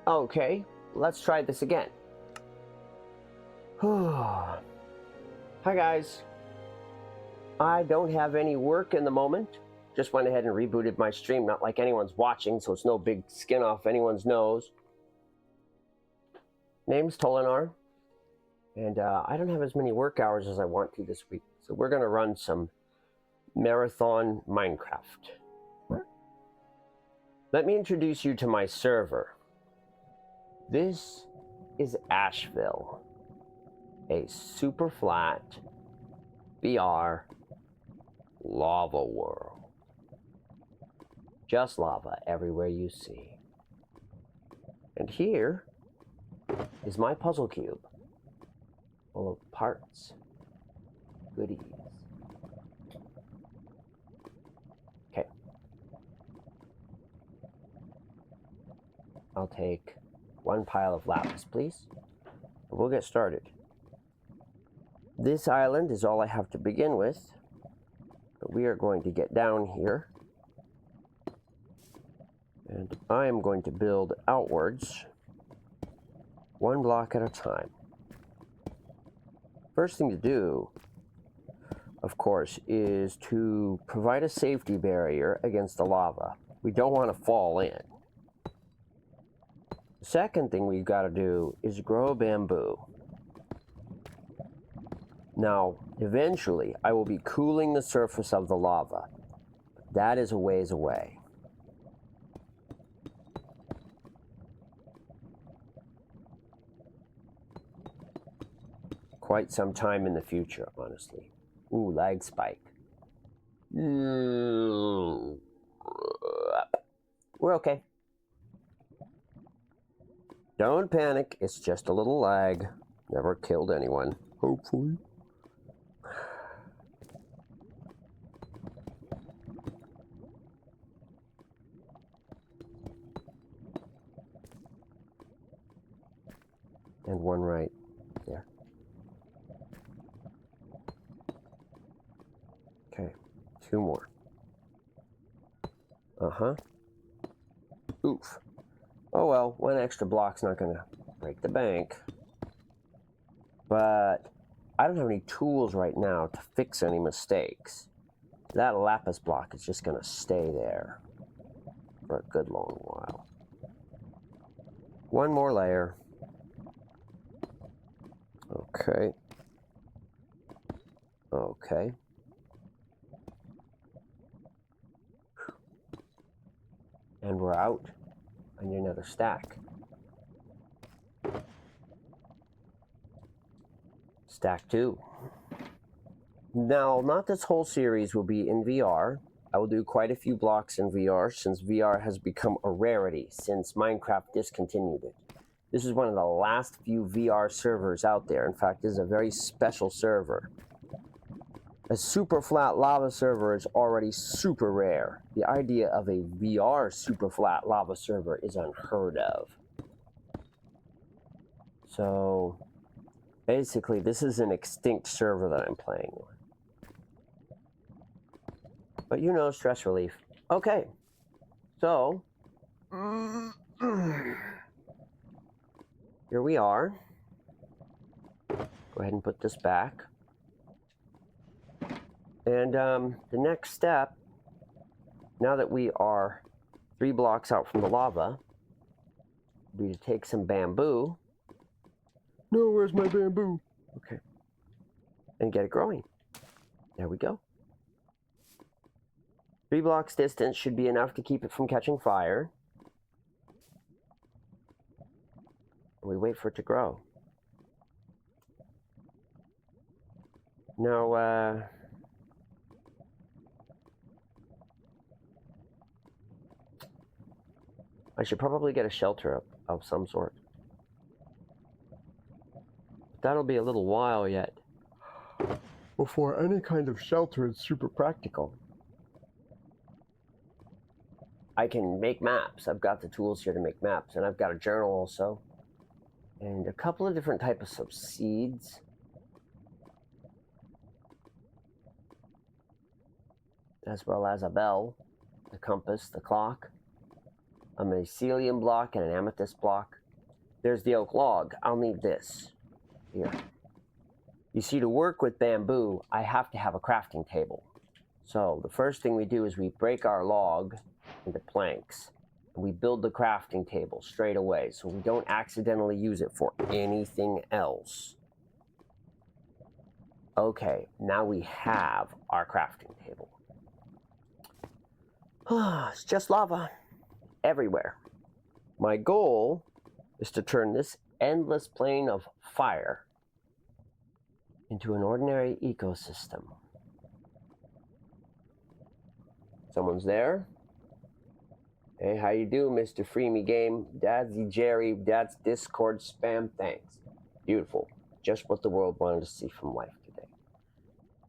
Okay, let's try this again. Hi guys. I don't have any work in the moment. Just went ahead and rebooted my stream, not like anyone's watching, so it's no big skin off anyone's nose. Name's Tolinar, and I don't have as many work hours as I want to this week, so we're going to run some marathon Minecraft. Let me introduce you to my server. This is Ashville, a Superflat VR lava world. Just lava everywhere you see. And here is my puzzle cube, full of parts, goodies. Okay. I'll take one pile of lapis, please. And we'll get started. This island is all I have to begin with. But we are going to get down here. And I am going to build outwards, one block at a time. First thing to do, of course, is to provide a safety barrier against the lava. We don't want to fall in. The second thing we've got to do is grow bamboo. Now, eventually, I will be cooling the surface of the lava. That is a ways away. Quite some time in the future, honestly. Ooh, lag spike. We're okay. Don't panic, it's just a little lag. Never killed anyone, hopefully. And one right there. Okay, two more. Oof. Oh well, one extra block's not gonna break the bank. But I don't have any tools right now to fix any mistakes. That lapis block is just gonna stay there for a good long while. One more layer. Okay. Okay. And we're out. I need another stack. Stack 2. Now, not this whole series will be in VR. I will do quite a few blocks in VR since VR has become a rarity since Minecraft discontinued it. This is one of the last few VR servers out there. In fact, this is a very special server. A Superflat lava server is already super rare. The idea of a VR Superflat lava server is unheard of. So, basically, this is an extinct server that I'm playing on. But you know, stress relief. Okay, so here we are. Go ahead and put this back. And the next step, now that we are 3 blocks out from the lava, would be to take some bamboo. No, where's my bamboo? Okay. And get it growing. There we go. 3 blocks distance should be enough to keep it from catching fire. We wait for it to grow. Now, I should probably get a shelter up of some sort. That'll be a little while yet before any kind of shelter is super practical. I can make maps. I've got the tools here to make maps, and I've got a journal also. And a couple of different types of seeds. As well as a bell, the compass, the clock. a mycelium block, and an amethyst block. There's the oak log. I'll need this. Here. You see, to work with bamboo, I have to have a crafting table. So the first thing we do is we break our log into planks. And we build the crafting table straight away so we don't accidentally use it for anything else. Okay, now we have our crafting table. It's just lava everywhere. My goal is to turn this endless plain of fire into an ordinary ecosystem. Someone's there. Hey, how you doing, Mr. Freemy Game? Dad's Jerry, that's Discord spam, thanks. Beautiful. Just what the world wanted to see from life today.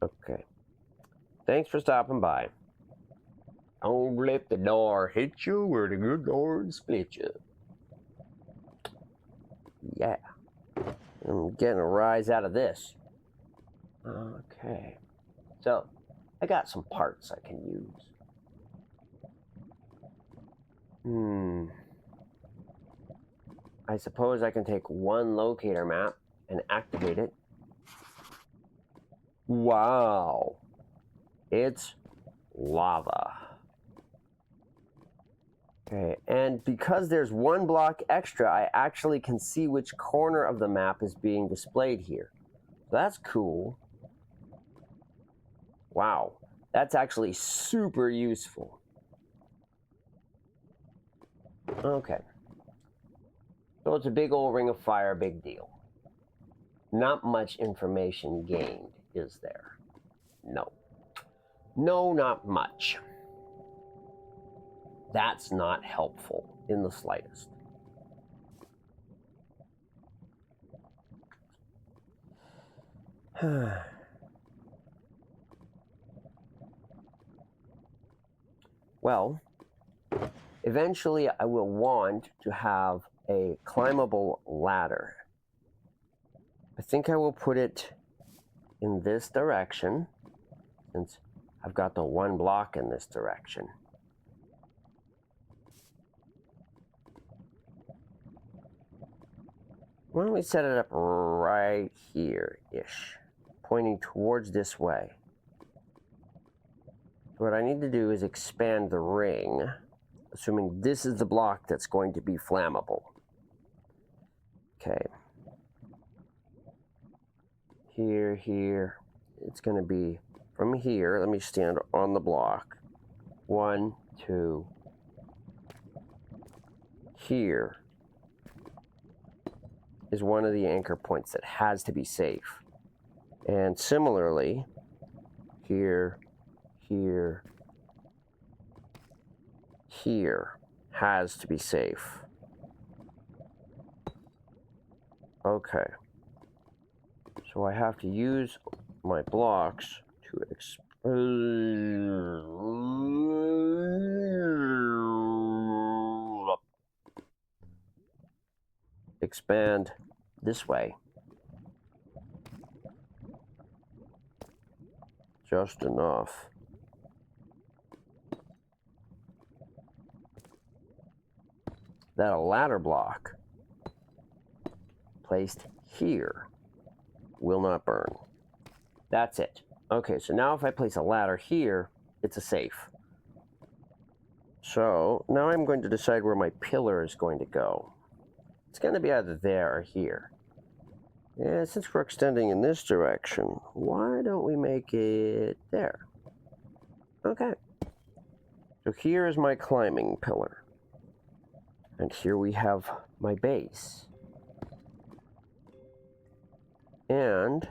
Okay. Thanks for stopping by. Don't let the door hit you or the good Lord split you. Yeah. I'm getting a rise out of this. Okay. So, I got some parts I can use. I suppose I can take one locator map and activate it. Wow. It's lava. Okay, and because there's one block extra, I actually can see which corner of the map is being displayed here. That's cool. Wow, that's actually super useful. Okay. So it's a big old ring of fire, big deal. Not much information gained, is there? No. No, not much. That's not helpful in the slightest. Well, eventually I will want to have a climbable ladder. I think I will put it in this direction, since I've got the one block in this direction. Why don't we set it up right here-ish, pointing towards this way. What I need to do is expand the ring, assuming this is the block that's going to be flammable. Okay. Here. It's going to be from here. Let me stand on the block. 1, 2. Here is one of the anchor points that has to be safe. And similarly, here has to be safe. Okay. So I have to use my blocks to expand this way. Just enough. That a ladder block placed here will not burn. That's it. Okay, so now if I place a ladder here, it's a safe. So now I'm going to decide where my pillar is going to go. It's going to be either there or here. Yeah, since we're extending in this direction, why don't we make it there? Okay. So here is my climbing pillar. And here we have my base. And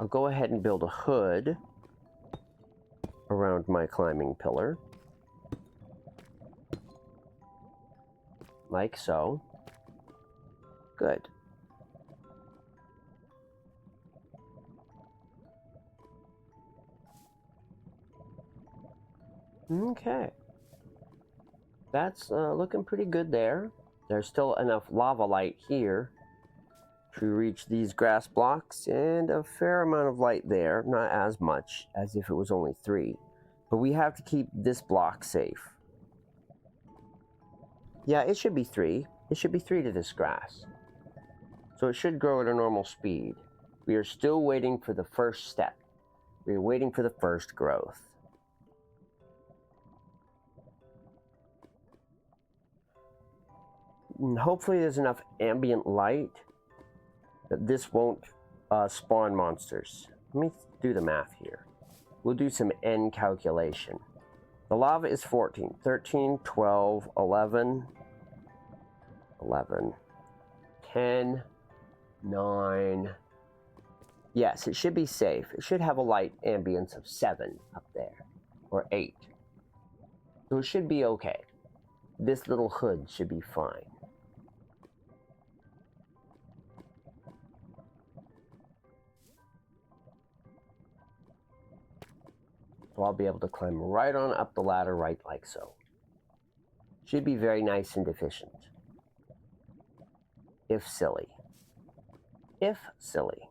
I'll go ahead and build a hood around my climbing pillar. Like so. Good. Okay. That's looking pretty good there. There's still enough lava light here to reach these grass blocks, and a fair amount of light there. Not as much as if it was only 3. But we have to keep this block safe. Yeah, it should be 3. It should be 3 to this grass. So it should grow at a normal speed. We are still waiting for the first step. We are waiting for the first growth. And hopefully there's enough ambient light that this won't spawn monsters. Let me do the math here. We'll do some N calculation. The lava is 14, 13, 12, 11, 10, 9. Yes, it should be safe. It should have a light ambience of 7 up there, or 8. So it should be okay. This little hood should be fine. So I'll be able to climb right on up the ladder right like so. Should be very nice and efficient. If silly. If silly.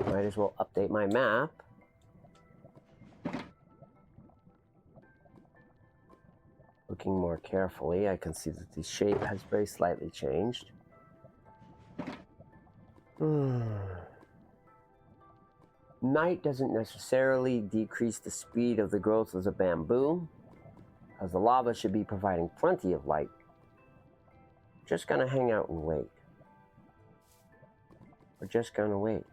Might as well update my map. Looking more carefully, I can see that the shape has very slightly changed. Night doesn't necessarily decrease the speed of the growth of the bamboo, as the lava should be providing plenty of light. Just gonna hang out and wait. We're just gonna wait.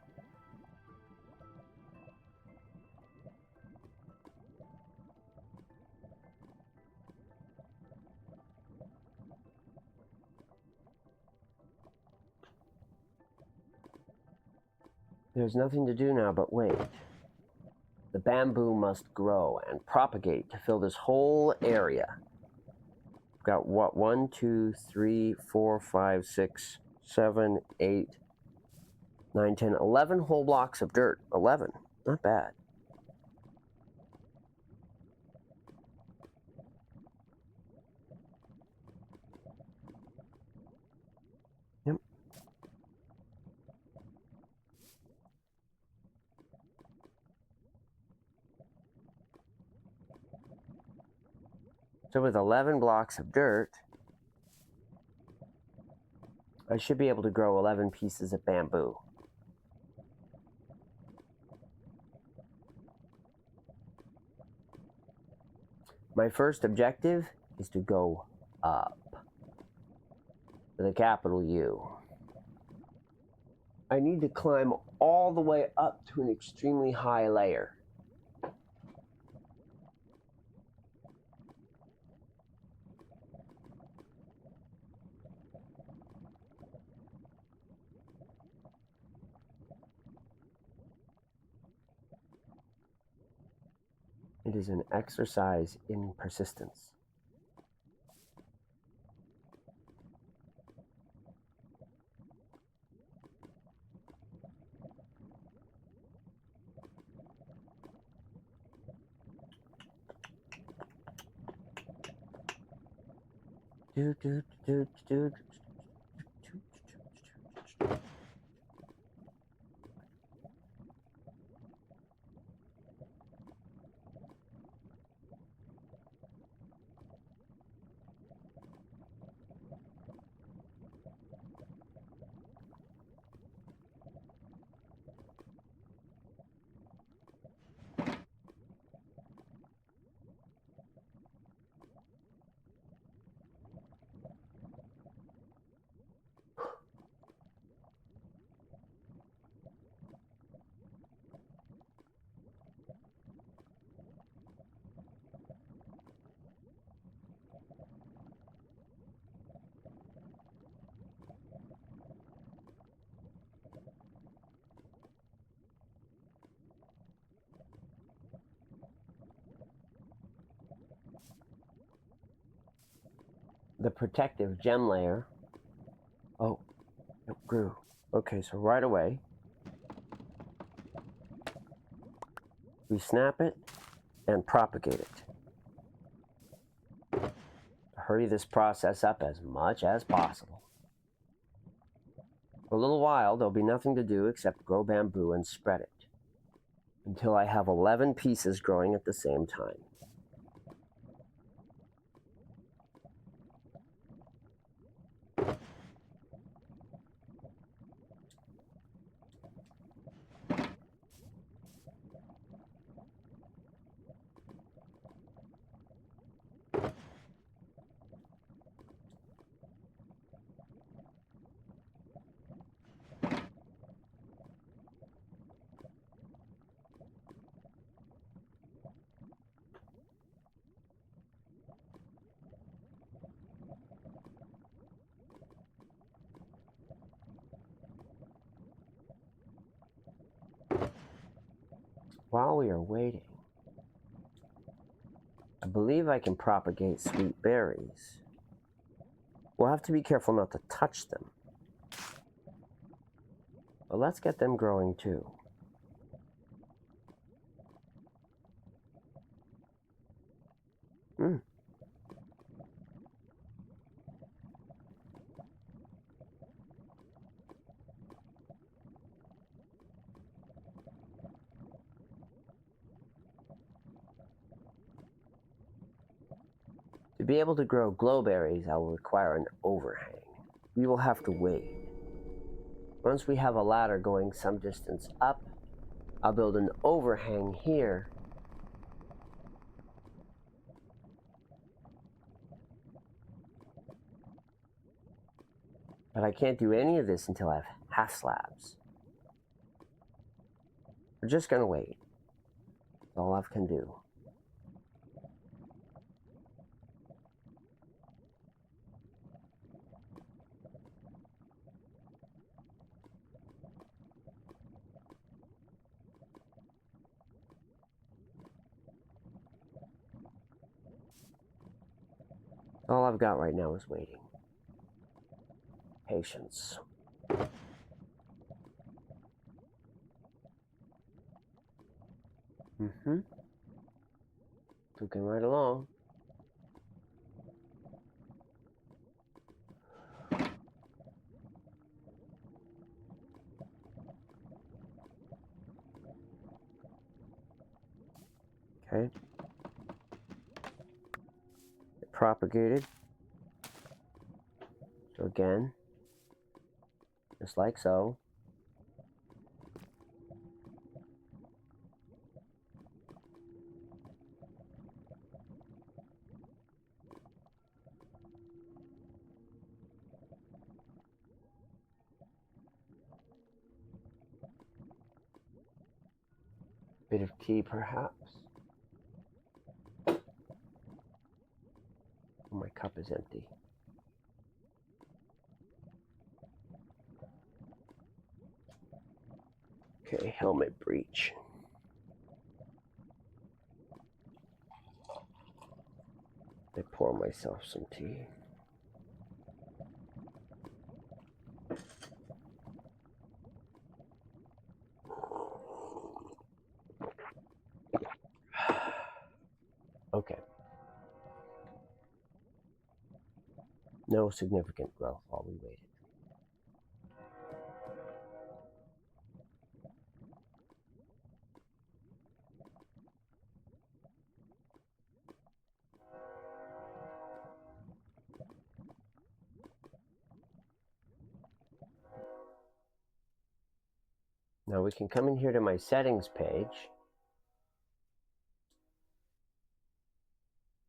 There's nothing to do now but wait. The bamboo must grow and propagate to fill this whole area. We've got what? 1, 2, 3, 4, 5, 6, 7, 8, 9, 10, 11 whole blocks of dirt. 11. Not bad. Yep. So with 11 blocks of dirt, I should be able to grow 11 pieces of bamboo. My first objective is to go up with a capital U. I need to climb all the way up to an extremely high layer. It is an exercise in persistence. The protective gem layer. Oh, it grew. Okay, so right away, we snap it and propagate it. hurry this process up as much as possible. For a little while, there'll be nothing to do except grow bamboo and spread it, until I have 11 pieces growing at the same time. While we are waiting, I believe I can propagate sweet berries. We'll have to be careful not to touch them. But let's get them growing too. To be able to grow glowberries, I will require an overhang. We will have to wait. Once we have a ladder going some distance up, I'll build an overhang here. But I can't do any of this until I have half slabs. We're just gonna wait. That's all I can do. All I've got right now is waiting. Patience. Cooking right along. Okay. It propagated. So again, just like so. Bit of tea, perhaps. Oh, my cup is empty. Okay, helmet breach. I pour myself some tea. Okay. No significant growth while we waited. Now we can come in here to my settings page.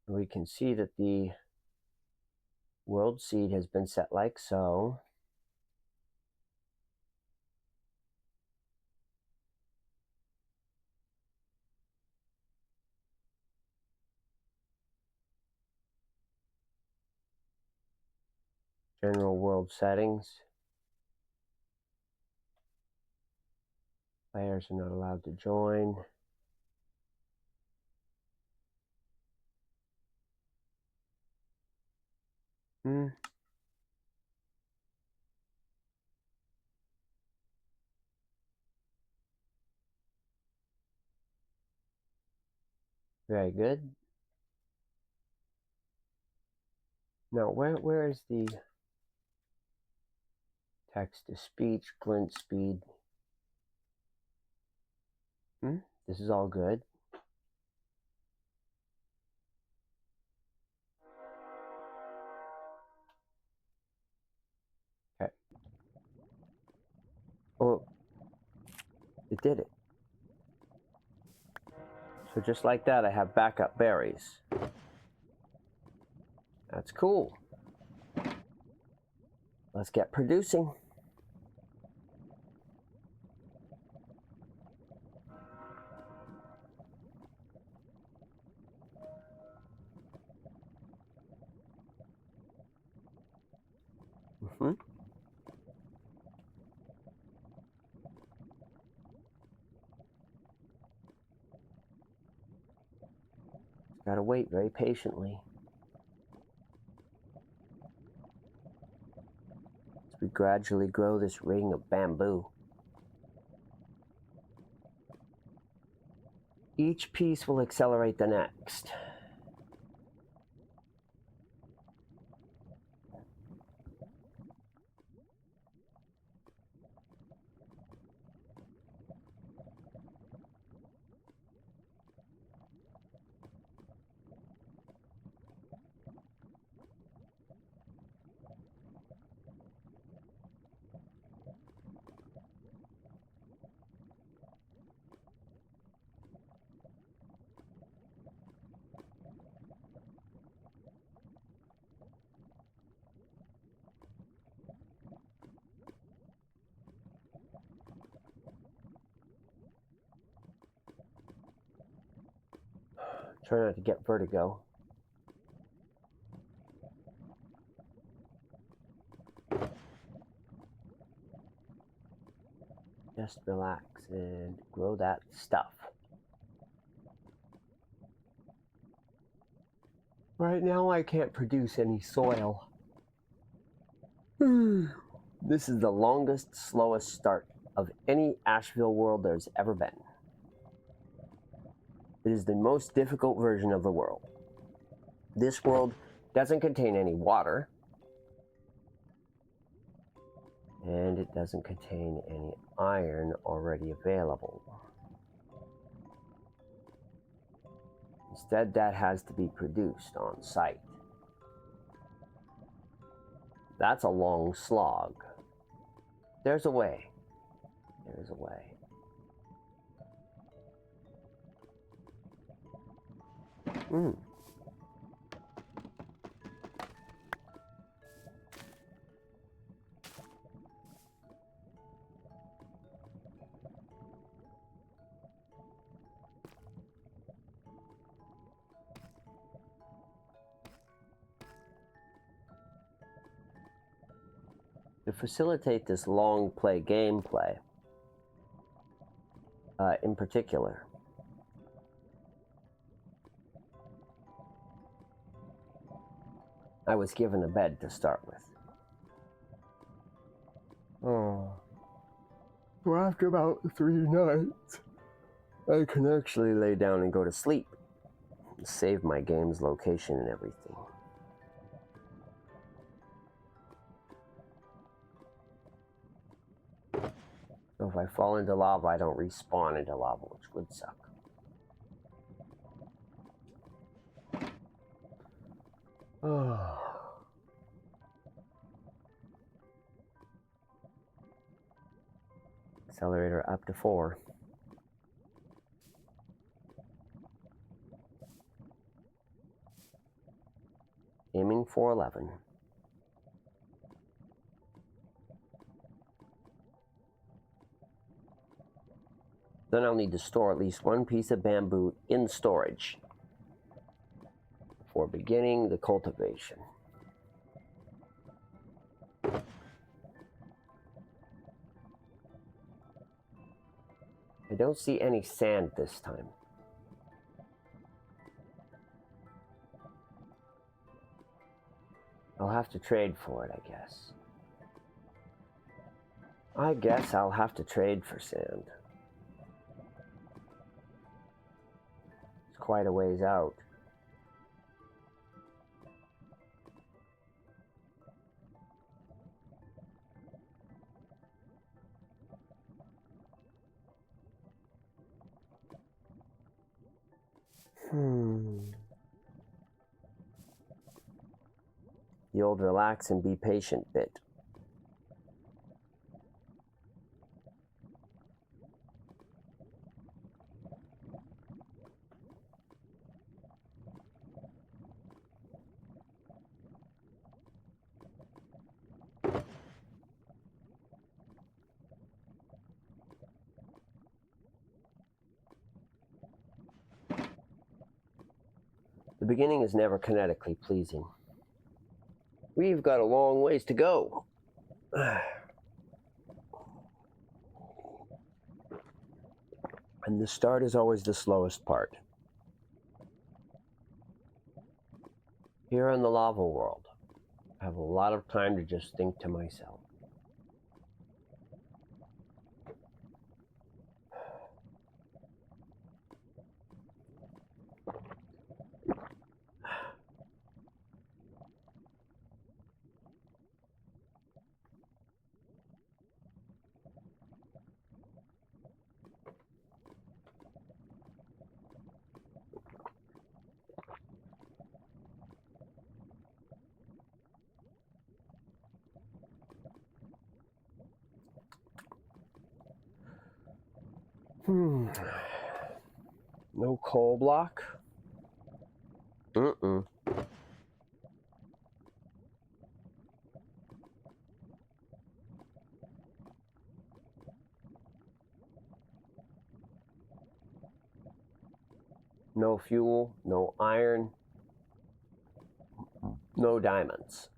We can see that the world seed has been set like so. General world settings. Players are not allowed to join. Very good. Now, where is the text to speech, glint speed? This is all good. Okay. Oh, it did it. So just like that, I have backup berries. That's cool. Let's get producing. Gotta wait very patiently. As we gradually grow this ring of bamboo. Each piece will accelerate the next. Try not to get vertigo. Just relax and grow that stuff. Right now I can't produce any soil. This is the longest, slowest start of any Ashville world there's ever been. It is the most difficult version of the world. This world doesn't contain any water, and it doesn't contain any iron already available. Instead, that has to be produced on site. That's a long slog. There's a way. There's a way. To facilitate this long play gameplay, in particular, I was given a bed to start with. Oh. So after about 3 nights, I can actually lay down and go to sleep. Save my game's location and everything. So if I fall into lava, I don't respawn into lava, which would suck. Oh. Accelerator up to 4. Aiming for 11. Then I'll need to store at least 1 piece of bamboo in storage before beginning the cultivation. I don't see any sand this time. I'll have to trade for it, I guess. I guess I'll have to trade for sand. It's quite a ways out. The old relax and be patient bit. The beginning is never kinetically pleasing. We've got a long ways to go. And the start is always the slowest part. Here in the lava world, I have a lot of time to just think to myself. No coal block? No fuel, no iron, no diamonds.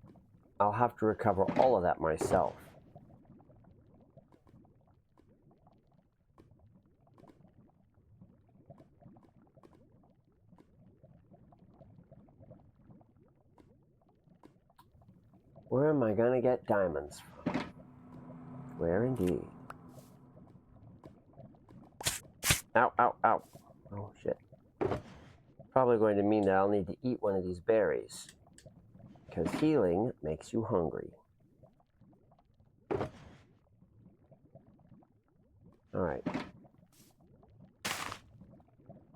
I'll have to recover all of that myself. Where am I gonna get diamonds from? Where indeed? Ow, ow, ow. Oh shit. Probably going to mean that I'll need to eat one of these berries, because healing makes you hungry. Alright.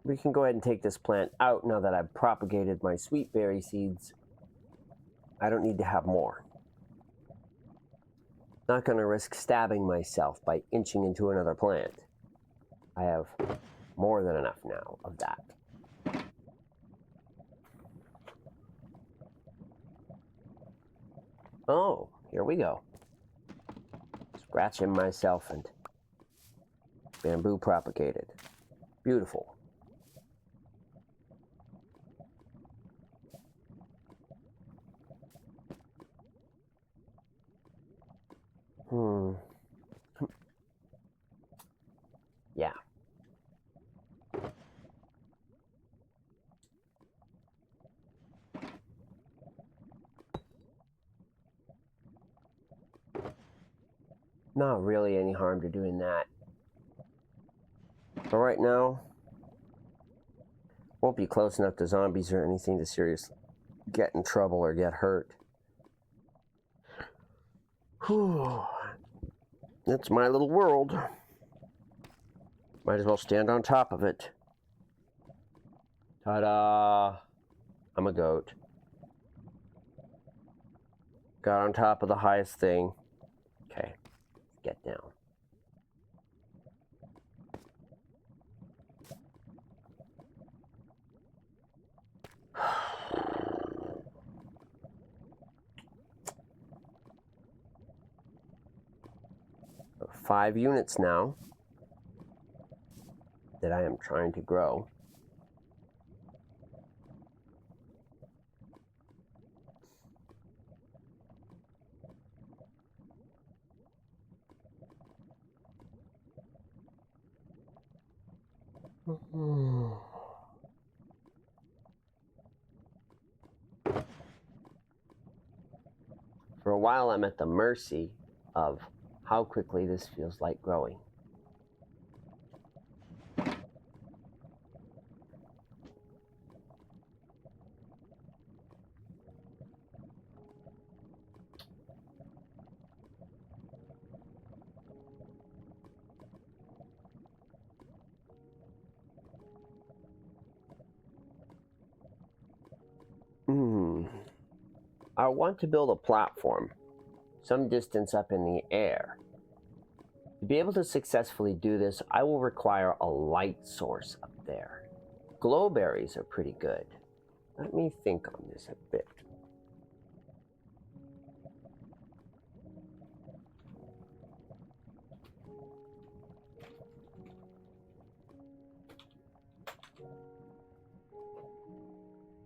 We can go ahead and take this plant out now that I've propagated my sweet berry seeds. I don't need to have more. Not going to risk stabbing myself by inching into another plant. I have more than enough now of that. Oh, here we go. Scratching myself and bamboo propagated. Beautiful. Yeah. Not really any harm to doing that. But right now, won't be close enough to zombies or anything to seriously get in trouble or get hurt. Whew. It's my little world. Might as well stand on top of it. Ta-da! I'm a goat. Got on top of the highest thing. Okay, get down. Five units now that I am trying to grow. For a while, I'm at the mercy of how quickly this feels like growing. I want to build a platform some distance up in the air. To be able to successfully do this, I will require a light source up there. Glowberries are pretty good. Let me think on this a bit.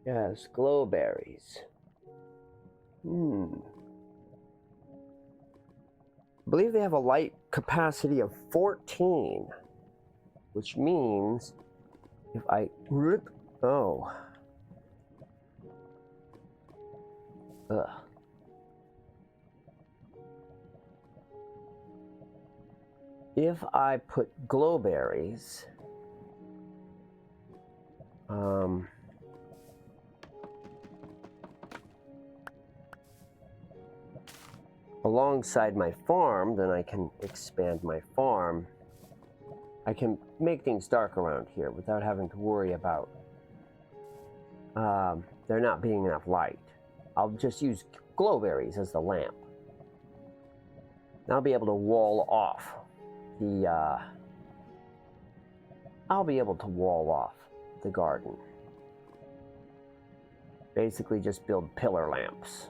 Yes, glowberries. I believe they have a light capacity of 14, which means if I rip, oh, ugh. If I put glowberries, alongside my farm, then I can expand my farm. I can make things dark around here without having to worry about there not being enough light. I'll just use glowberries as the lamp. And I'll be able to wall off the garden. Basically just build pillar lamps.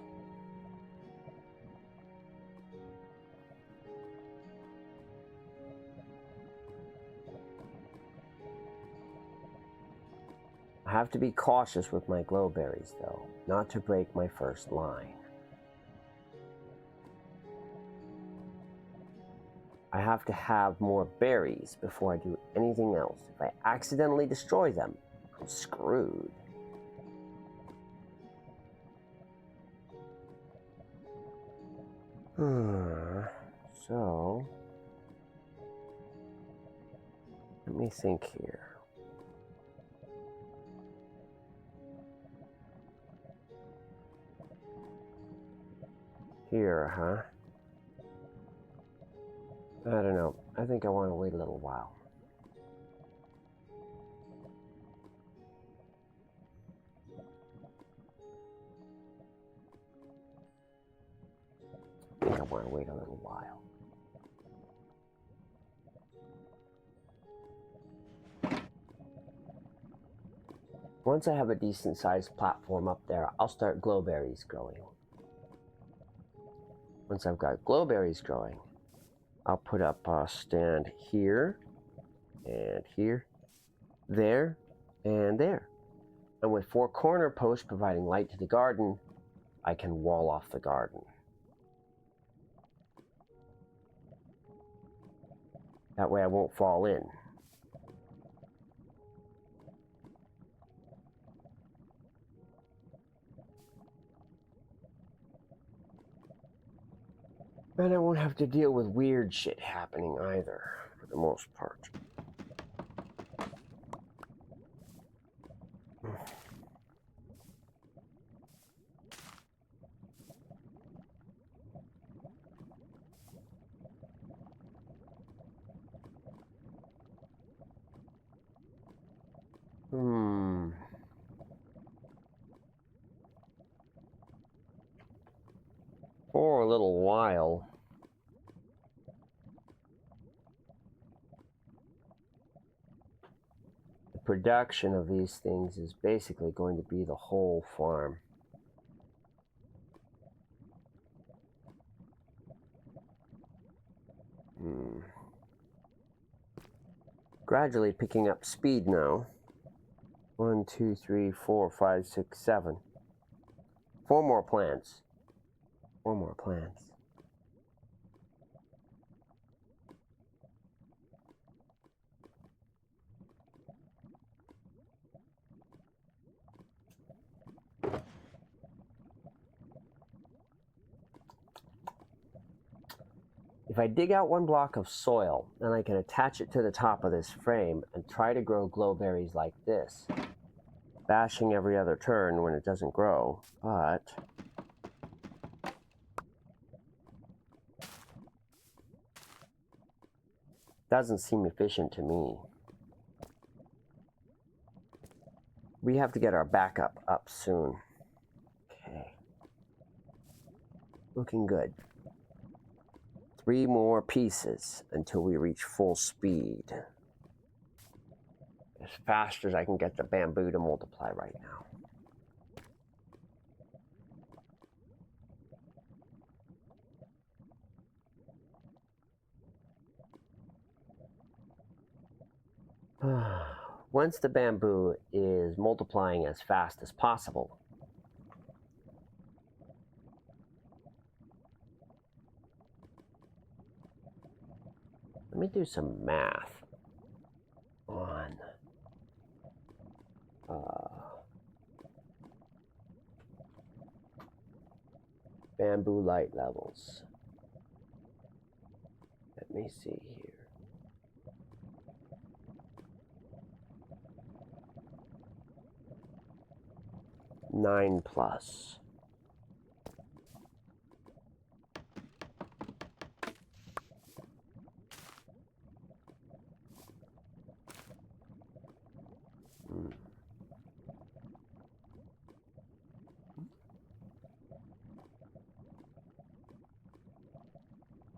I have to be cautious with my glowberries, though, not to break my first line. I have to have more berries before I do anything else. If I accidentally destroy them, I'm screwed. So, let me think here. Here, huh? I don't know. I think I want to wait a little while. Once I have a decent sized platform up there, I'll start glowberries growing. Once I've got glowberries growing, I'll put up a stand here, and here, there, and there. And with 4 corner posts providing light to the garden, I can wall off the garden. That way I won't fall in. And I won't have to deal with weird shit happening either, for the most part. For a little while, the production of these things is basically going to be the whole farm. Gradually picking up speed now. 1, 2, 3, 4, 5, 6, 7. 4 more plants. 4 more plants. If I dig out 1 block of soil, then I can attach it to the top of this frame and try to grow glowberries like this, bashing every other turn when it doesn't grow, but doesn't seem efficient to me. We have to get our backup up soon. Okay. Looking good. 3 more pieces until we reach full speed. As fast as I can get the bamboo to multiply right now. Once the bamboo is multiplying as fast as possible, let me do some math on bamboo light levels. Let me see here. 9+.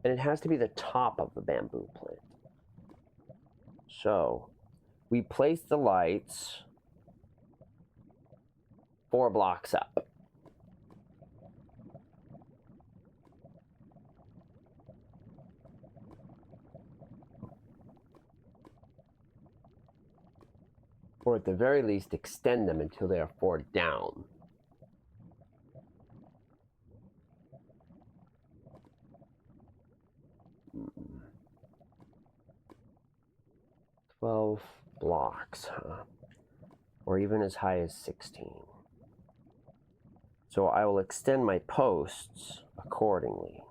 And it has to be the top of the bamboo plant. So we place the lights 4 blocks up. Or at the very least, extend them until they are 4 down. Hmm. 12 blocks, huh? Or even as high as 16. So I will extend my posts accordingly.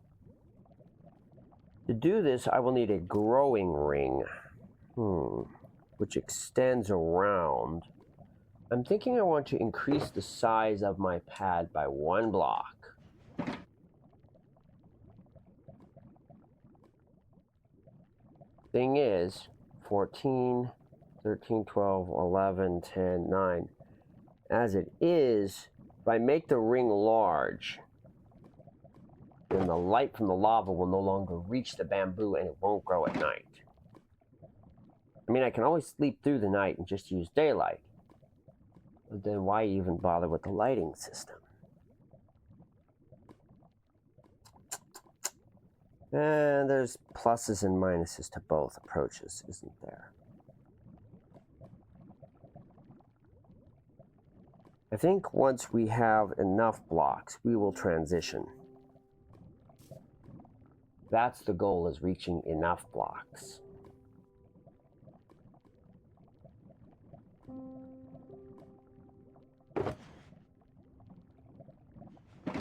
To do this, I will need a growing ring, which extends around. I'm thinking I want to increase the size of my pad by 1 block. Thing is, 14, 13, 12, 11, 10, 9. As it is, if I make the ring large, then the light from the lava will no longer reach the bamboo and it won't grow at night. I mean, I can always sleep through the night and just use daylight. But then why even bother with the lighting system? And there's pluses and minuses to both approaches, isn't there? I think once we have enough blocks, we will transition. That's the goal, is reaching enough blocks.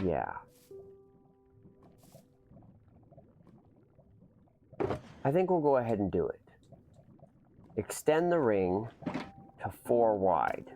Yeah. I think we'll go ahead and do it. Extend the ring to 4 wide.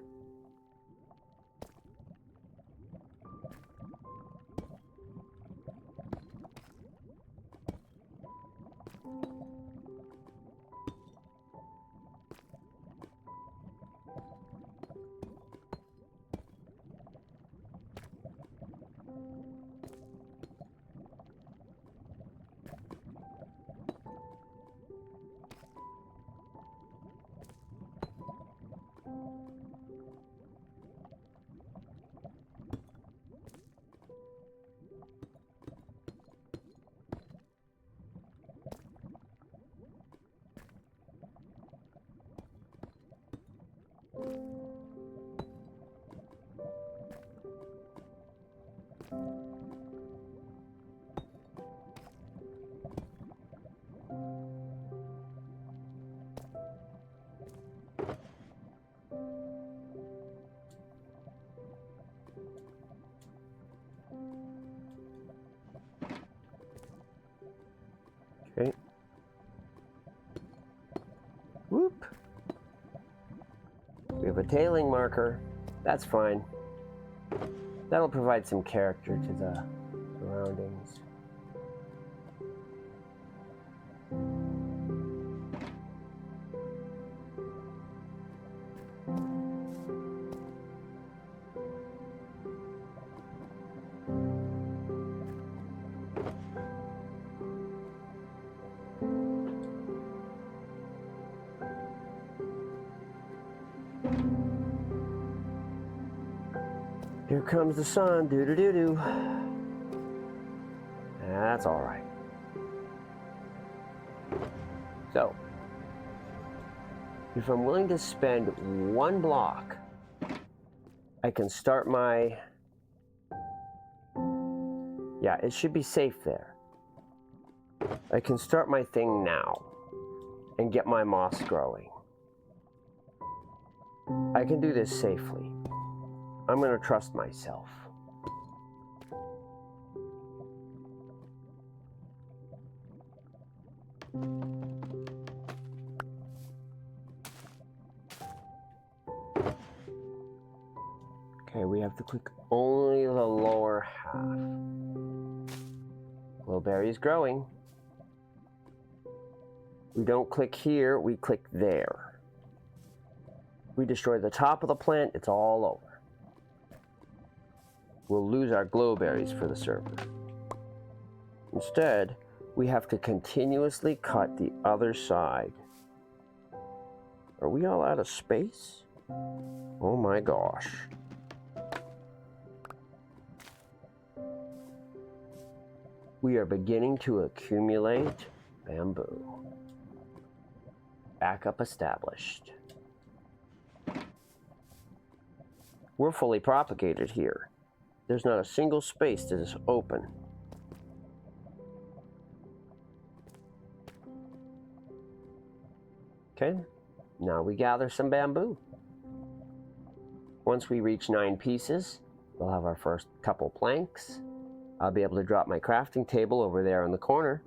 Okay. Whoop. We have a tailing marker. That's fine. That'll provide some character to the surroundings. Here comes the sun. Do-do-do-do. That's all right. So, if I'm willing to spend 1 block, I can start my... Yeah, it should be safe there. I can start my thing now and get my moss growing. I can do this safely. I'm going to trust myself. Okay, we have to click only the lower half. Glowberry is growing. We don't click here, we click there. We destroy the top of the plant, it's all over. We'll lose our glowberries for the server. Instead, we have to continuously cut the other side. Are we all out of space? Oh my gosh. We are beginning to accumulate bamboo. Backup established. We're fully propagated here. There's not a single space that is open. Okay, now we gather some bamboo. Once we reach 9 pieces, we'll have our first couple planks. I'll be able to drop my crafting table over there in the corner.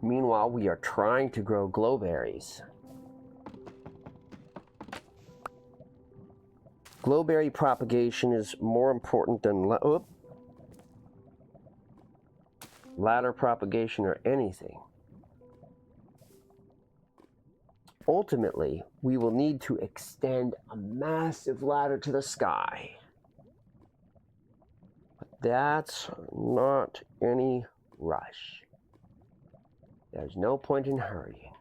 Meanwhile, we are trying to grow glowberries. Glowberry propagation is more important than ladder propagation or anything. Ultimately, we will need to extend a massive ladder to the sky. But that's not any rush. There's no point in hurrying.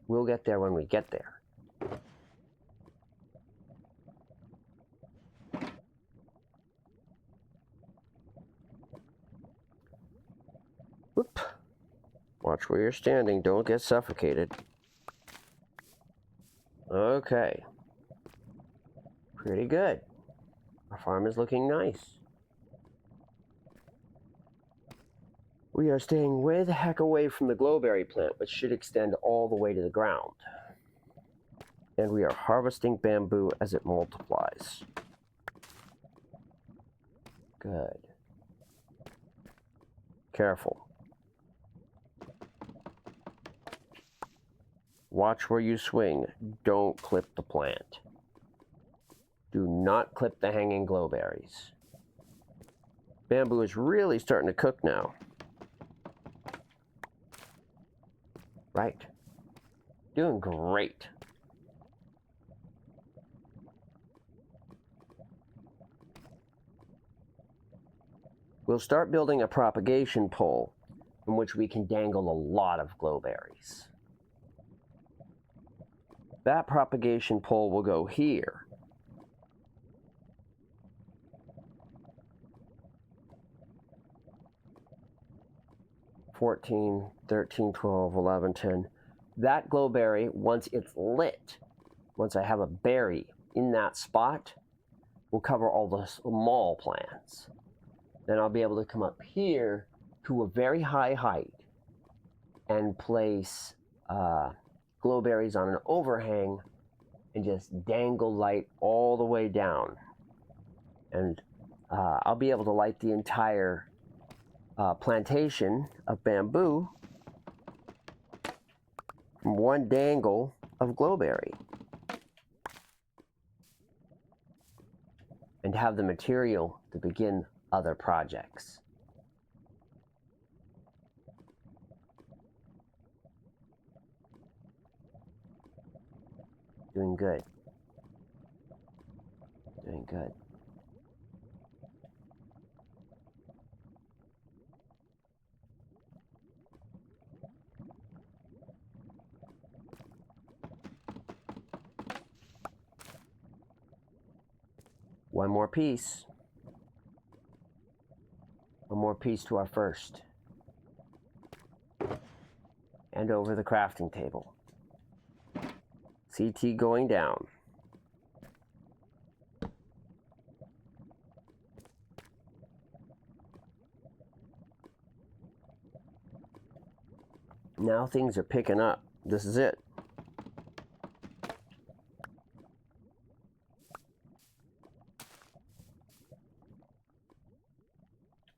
We'll get there when we get there. Whoop. Watch where you're standing. Don't get suffocated. Okay. Pretty good. Our farm is looking nice. We are staying way the heck away from the glowberry plant, which should extend all the way to the ground. And we are harvesting bamboo as it multiplies. Good. Careful. Watch where you swing. Don't clip the plant. Do not clip the hanging glowberries. Bamboo is really starting to cook now. Right. Doing great. We'll start building a propagation pole from which we can dangle a lot of glowberries. That propagation pole will go here. (14, 13, 12, 11, 10). That glowberry, once it's lit, once I have a berry in that spot, will cover all the small plants. Then I'll be able to come up here to a very high height and place glowberries on an overhang and just dangle light all the way down. And I'll be able to light the entire plantation of bamboo from one dangle of glowberry. And have the material to begin other projects. Doing good. Doing good. One more piece. One more piece to our first. And over the crafting table. CT going down. Now things are picking up. This is it.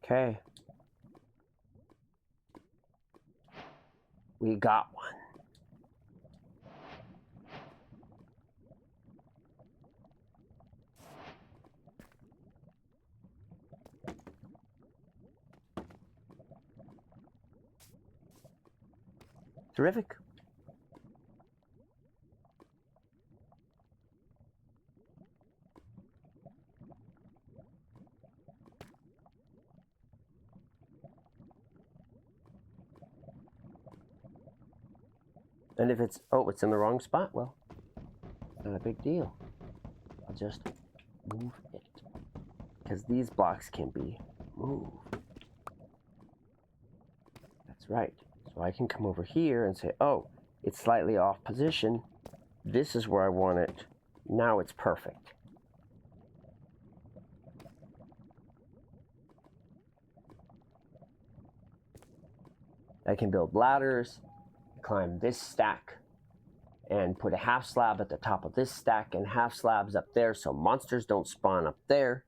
Okay. We got one. Terrific. And if it's, oh, it's in the wrong spot, well, not a big deal. I'll just move it. Because these blocks can be moved. That's right. So I can come over here and say, oh, it's slightly off position. This is where I want it. Now it's perfect. I can build ladders, climb this stack, and put a half slab at the top of this stack and half slabs up there so monsters don't spawn up there.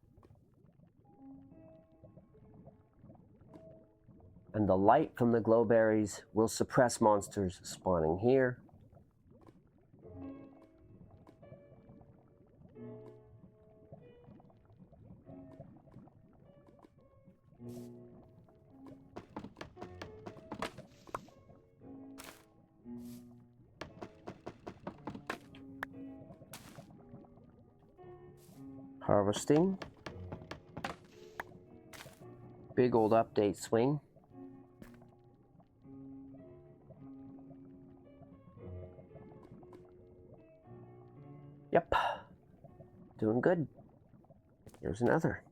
And the light from the glowberries will suppress monsters spawning here. Harvesting. Big old update swing. Yep. Doing good. Here's another.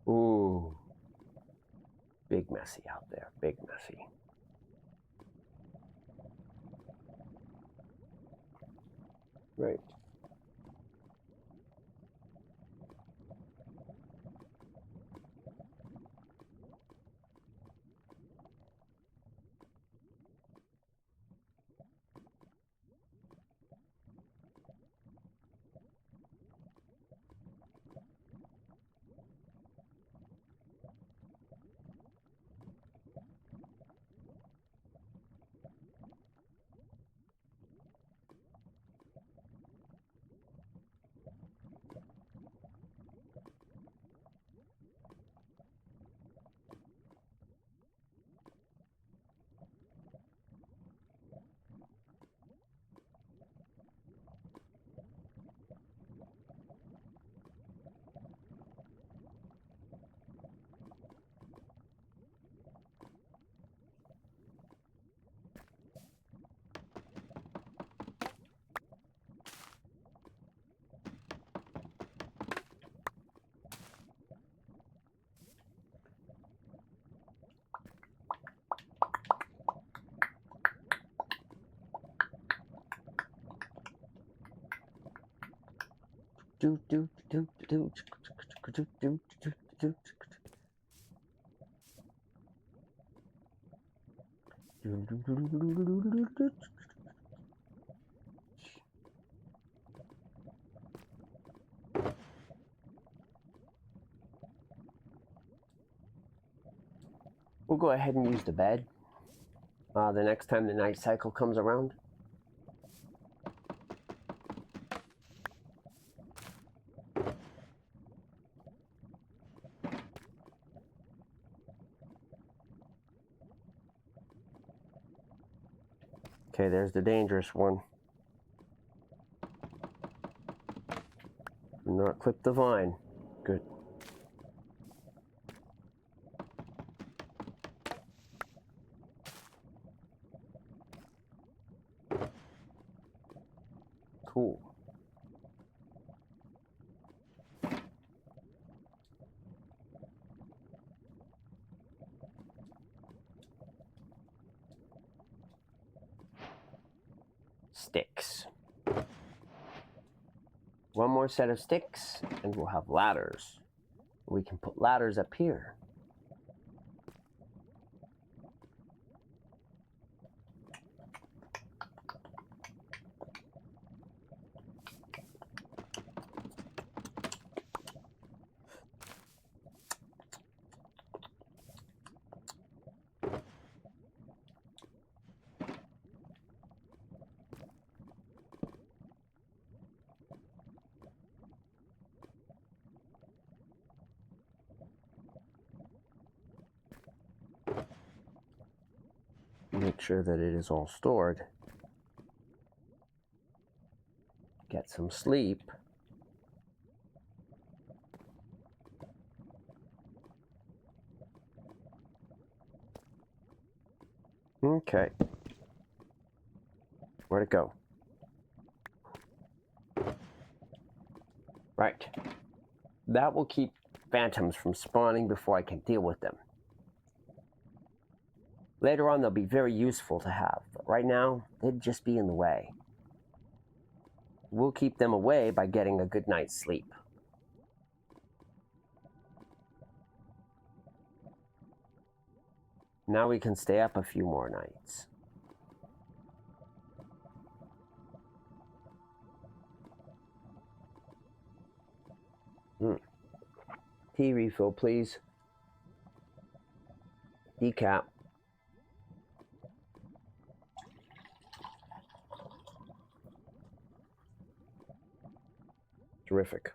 Ooh. Big messy out there. Big messy. Right. Do do do do do do do do do. We'll go ahead and use the bed the next time the night cycle comes around. Okay, there's the dangerous one. Do not clip the vine. Good. Cool. Sticks. One more set of sticks and we'll have ladders. We can put ladders up here. Make sure that it is all stored. Get some sleep. Okay. Where'd it go? Right. That will keep phantoms from spawning before I can deal with them. Later on, they'll be very useful to have, but right now, they'd just be in the way. We'll keep them away by getting a good night's sleep. Now we can stay up a few more nights. Tea refill, please. Decaf. Terrific.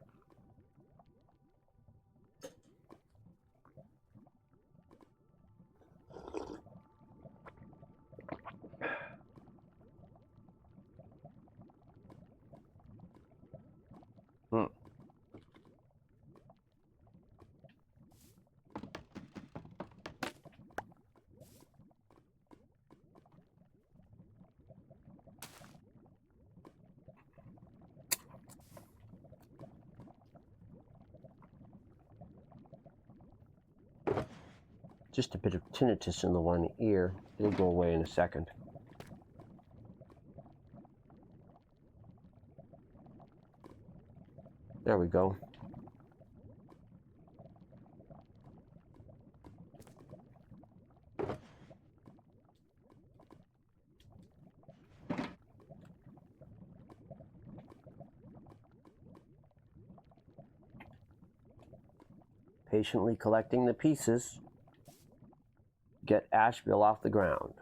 Just a bit of tinnitus in the one ear. It'll go away in a second. There we go. Patiently collecting the pieces. Get Ashville off the ground.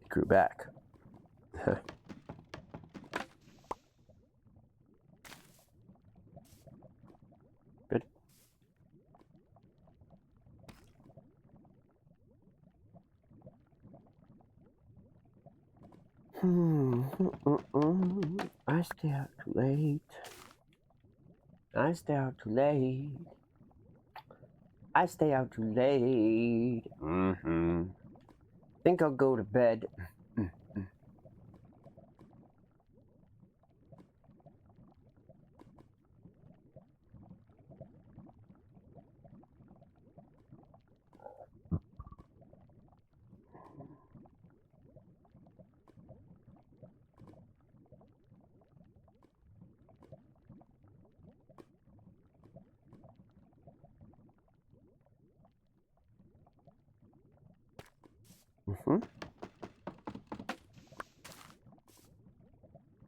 Grew back. Good. I stay out too late. I stay out too late. I stay out too late. Think I'll go to bed.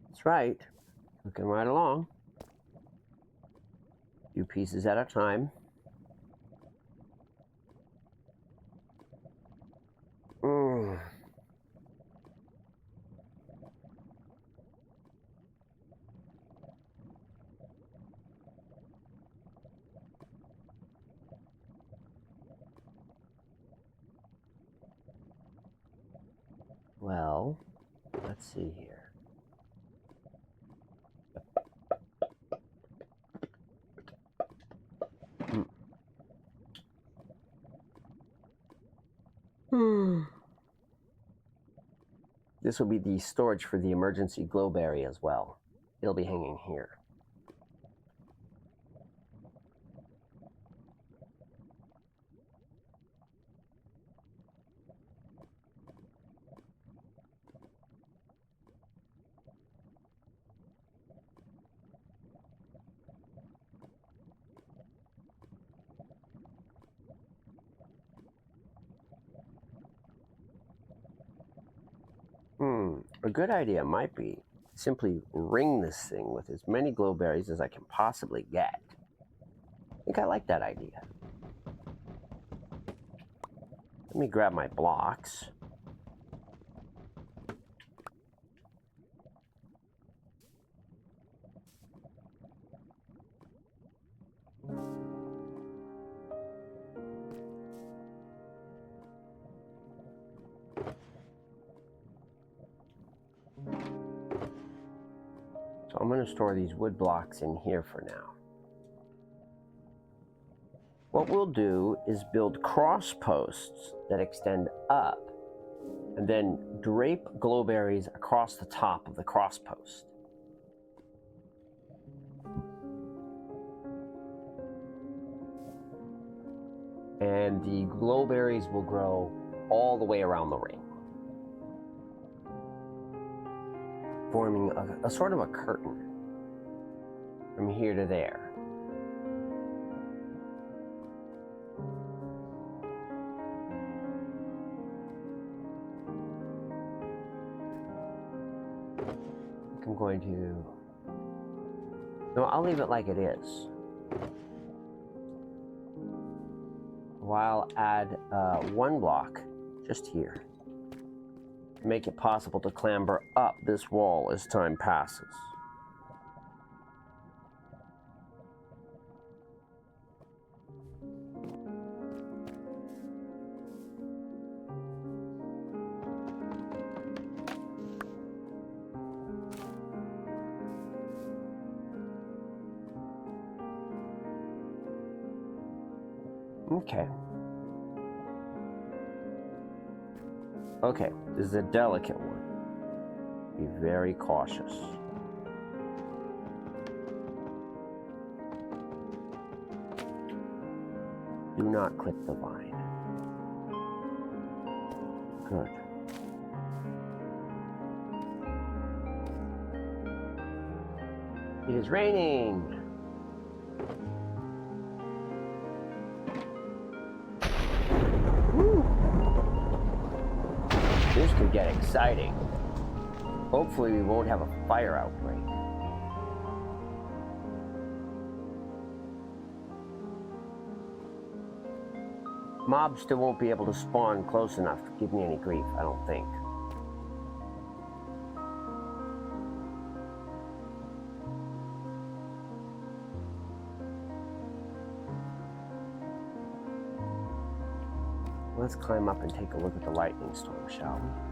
That's right. Looking right along. A few pieces at a time. Well, let's see here. This will be the storage for the emergency glowberry as well. It'll be hanging here. A good idea might be simply ring this thing with as many glowberries as I can possibly get. I think I like that idea. Let me grab my blocks. So I'm going to store these wood blocks in here for now. What we'll do is build cross posts that extend up and then drape glowberries across the top of the cross post. And the glowberries will grow all the way around the ring, forming a sort of a curtain from here to there. I'm going to... No, I'll leave it like it is. I'll add one block just here to make it possible to clamber up this wall as time passes. Okay. Okay, this is a delicate one. Be very cautious. Do not clip the vine. Good. It is raining! This could get exciting. Hopefully we won't have a fire outbreak. Mobs still won't be able to spawn close enough to give me any grief, I don't think. Let's climb up and take a look at the lightning storm, shall we?